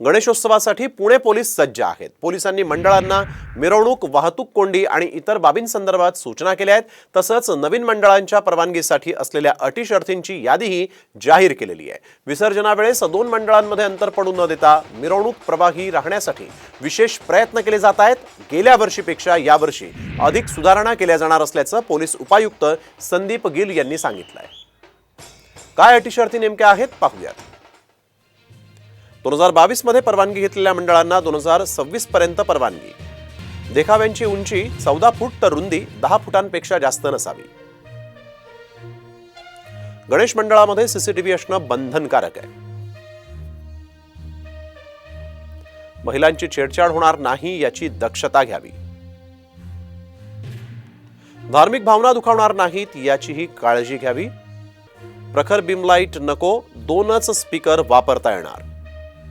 गणेशोत्सवासाठी पुणे पोलीस सज्ज आहेत। पोलिसांनी मंडळांना मिरवणूक, वाहतूक कोंडी आणि इतर बाबींसंदर्भात सूचना केल्या आहेत। तसंच नवीन मंडळांच्या परवानगीसाठी असलेल्या अटी शर्तींची यादीही जाहीर केलेली आहे। विसर्जनावेळेस दोन मंडळांमध्ये अंतर पडू न देता मिरवणूक प्रभावी राहण्यासाठी विशेष प्रयत्न केले जात आहेत। गेल्या वर्षीपेक्षा यावर्षी अधिक सुधारणा केल्या जाणार असल्याचं पोलीस उपायुक्त संदीप गिल यांनी सांगितलंय। काय अटी शर्ती नेमक्या आहेत पाहूयात। 2022 मध्ये परवानगी घेतलेल्या मंडळांना 2026 पर्यंत परवानगी। देखाव्यांची उंची 14 फूट तर रुंदी 10 फुटांपेक्षा जास्त नसावी। गणेश मंडळामध्ये सीसीटीव्ही असणं बंधनकारक आहे। महिलांची छेडछाड होणार नाही याची दक्षता घ्यावी। धार्मिक भावना दुखावणार नाहीत याचीही काळजी घ्यावी। प्रखर बीम लाईट नको, 2च स्पीकर वापरता येणार।